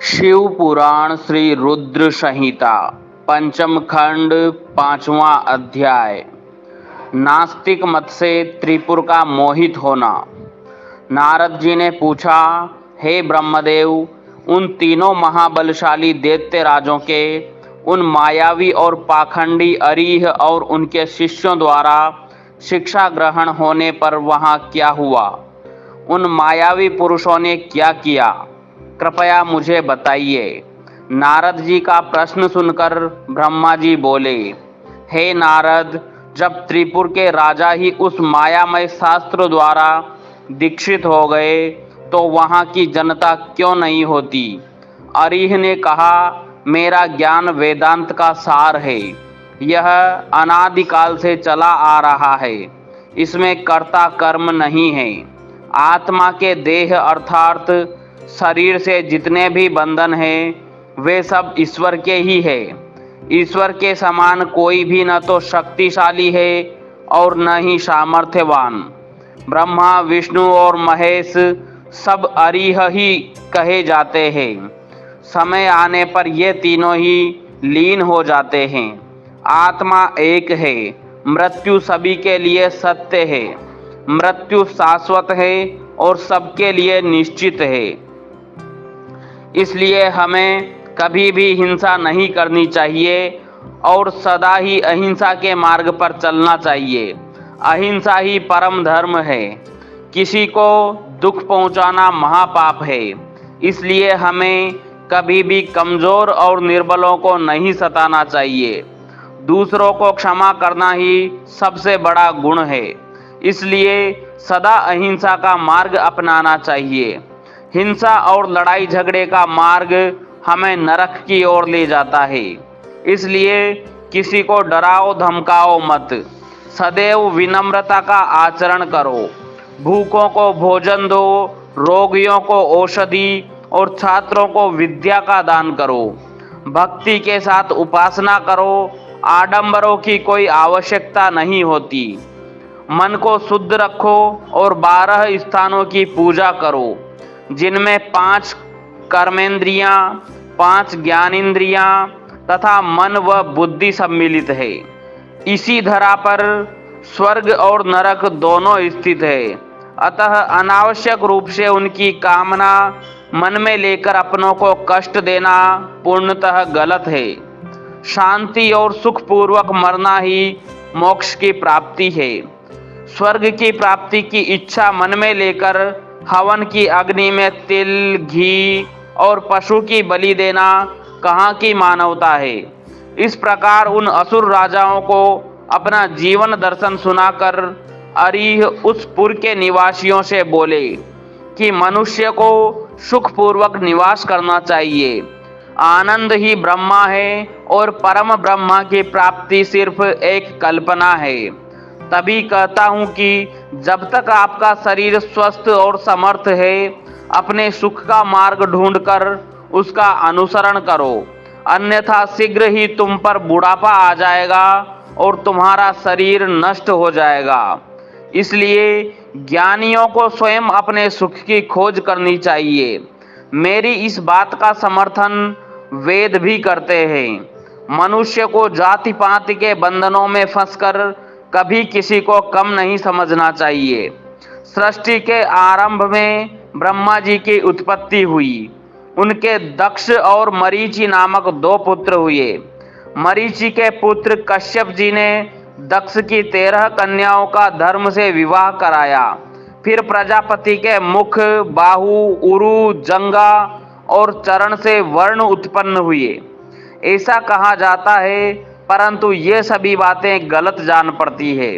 शिव पुराण श्री रुद्र संहिता पंचम खंड पांचवा अध्याय। नास्तिक मत से त्रिपुर का मोहित होना। नारद जी ने पूछा, हे ब्रह्मदेव, उन तीनों महाबलशाली दैत्य राजों के उन मायावी और पाखंडी अरीह और उनके शिष्यों द्वारा शिक्षा ग्रहण होने पर वहां क्या हुआ? उन मायावी पुरुषों ने क्या किया? कृपया मुझे बताइए। नारद जी का प्रश्न सुनकर ब्रह्मा जी बोले, हे नारद, जब त्रिपुर के राजा ही उस मायामय शास्त्र द्वारा दीक्षित हो गए तो वहां की जनता क्यों नहीं होती? अरीह ने कहा, मेरा ज्ञान वेदांत का सार है। यह अनादिकाल से चला आ रहा है। इसमें कर्ता कर्म नहीं है। आत्मा के देह अर्थात शरीर से जितने भी बंधन हैं वे सब ईश्वर के ही है। ईश्वर के समान कोई भी न तो शक्तिशाली है और न ही सामर्थ्यवान। ब्रह्मा, विष्णु और महेश सब अरीह ही कहे जाते हैं। समय आने पर ये तीनों ही लीन हो जाते हैं। आत्मा एक है। मृत्यु सभी के लिए सत्य है। मृत्यु शाश्वत है और सबके लिए निश्चित है। इसलिए हमें कभी भी हिंसा नहीं करनी चाहिए और सदा ही अहिंसा के मार्ग पर चलना चाहिए। अहिंसा ही परम धर्म है। किसी को दुख पहुंचाना महापाप है। इसलिए हमें कभी भी कमजोर और निर्बलों को नहीं सताना चाहिए। दूसरों को क्षमा करना ही सबसे बड़ा गुण है। इसलिए सदा अहिंसा का मार्ग अपनाना चाहिए। हिंसा और लड़ाई झगड़े का मार्ग हमें नरक की ओर ले जाता है। इसलिए किसी को डराओ धमकाओ मत। सदैव विनम्रता का आचरण करो। भूखों को भोजन दो, रोगियों को औषधि और छात्रों को विद्या का दान करो। भक्ति के साथ उपासना करो। आडंबरों की कोई आवश्यकता नहीं होती। मन को शुद्ध रखो और 12 स्थानों की पूजा करो, जिनमें 5 कर्मेंद्रियां, 5 ज्ञानेंद्रियां तथा मन व बुद्धि सम्मिलित है। इसी धरा पर स्वर्ग और नरक दोनों स्थित है। अतः अनावश्यक रूप से उनकी कामना मन में लेकर अपनों को कष्ट देना पूर्णतः गलत है। शांति और सुखपूर्वक मरना ही मोक्ष की प्राप्ति है। स्वर्ग की प्राप्ति की इच्छा मन में लेकर हवन की अग्नि में तिल, घी और पशु की बलि देना कहाँ की मानवता है। इस प्रकार उन असुर राजाओं को अपना जीवन दर्शन सुनाकर अरीह उस पुर के निवासियों से बोले कि मनुष्य को सुखपूर्वक निवास करना चाहिए। आनंद ही ब्रह्मा है और परम ब्रह्मा की प्राप्ति सिर्फ एक कल्पना है। तभी कहता हूँ कि जब तक आपका शरीर स्वस्थ और समर्थ है, अपने सुख का मार्ग ढूंढकर उसका अनुसरण करो, अन्यथा शीघ्र ही तुम पर बुढ़ापा आ जाएगा और तुम्हारा शरीर नष्ट हो जाएगा। इसलिए ज्ञानियों को स्वयं अपने सुख की खोज करनी चाहिए। मेरी इस बात का समर्थन वेद भी करते हैं। मनुष्य को जाति पाति के बंधनों में फंसकर कभी किसी को कम नहीं समझना चाहिए। सृष्टि के आरंभ में ब्रह्मा जी की उत्पत्ति हुई। उनके दक्ष और मरीचि नामक 2 पुत्र हुए। मरीचि के पुत्र कश्यप जी ने दक्ष की 13 कन्याओं का धर्म से विवाह कराया। फिर प्रजापति के मुख, बाहु, उरु, जंगा और चरण से वर्ण उत्पन्न हुए, ऐसा कहा जाता है। परंतु ये सभी बातें गलत जान पड़ती है,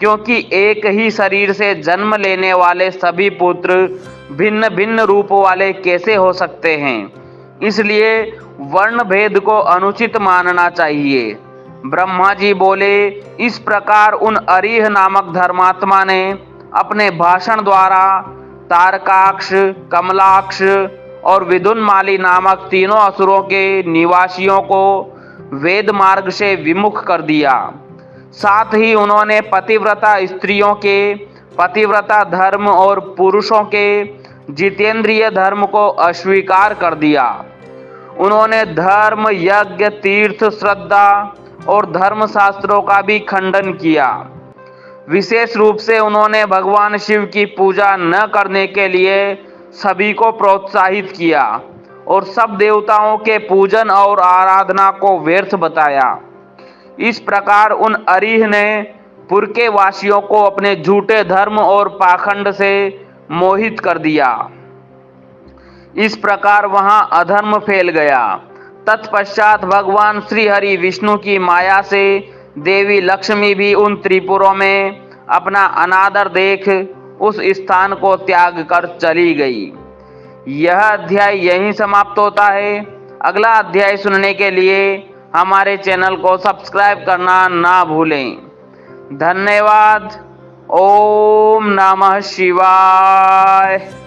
क्योंकि एक ही शरीर से जन्म लेने वाले सभी पुत्र भिन्न भिन्न रूप वाले कैसे हो सकते हैं। इसलिए वर्ण भेद को अनुचित मानना चाहिए। ब्रह्मा जी बोले, इस प्रकार उन अरीह नामक धर्मात्मा ने अपने भाषण द्वारा तारकाक्ष, कमलाक्ष और विदुन्माली नामक तीनों असुरों के निवासियों को वेद मार्ग से विमुख कर दिया। साथ ही उन्होंने पतिव्रता स्त्रियों के पतिव्रता धर्म और पुरुषों के जितेंद्रिय धर्म को अस्वीकार कर दिया। उन्होंने धर्म, यज्ञ, तीर्थ, श्रद्धा और धर्मशास्त्रों का भी खंडन किया। विशेष रूप से उन्होंने भगवान शिव की पूजा न करने के लिए सभी को प्रोत्साहित किया और सब देवताओं के पूजन और आराधना को व्यर्थ बताया। इस प्रकार उन अरीह ने पुर के वासियों को अपने झूठे धर्म और पाखंड से मोहित कर दिया। इस प्रकार वहां अधर्म फैल गया। तत्पश्चात भगवान श्री हरि विष्णु की माया से देवी लक्ष्मी भी उन त्रिपुरों में अपना अनादर देख उस स्थान को त्याग कर चली गई। यह अध्याय यहीं समाप्त होता है। अगला अध्याय सुनने के लिए हमारे चैनल को सब्सक्राइब करना ना भूलें। धन्यवाद। ओम नमः शिवाय।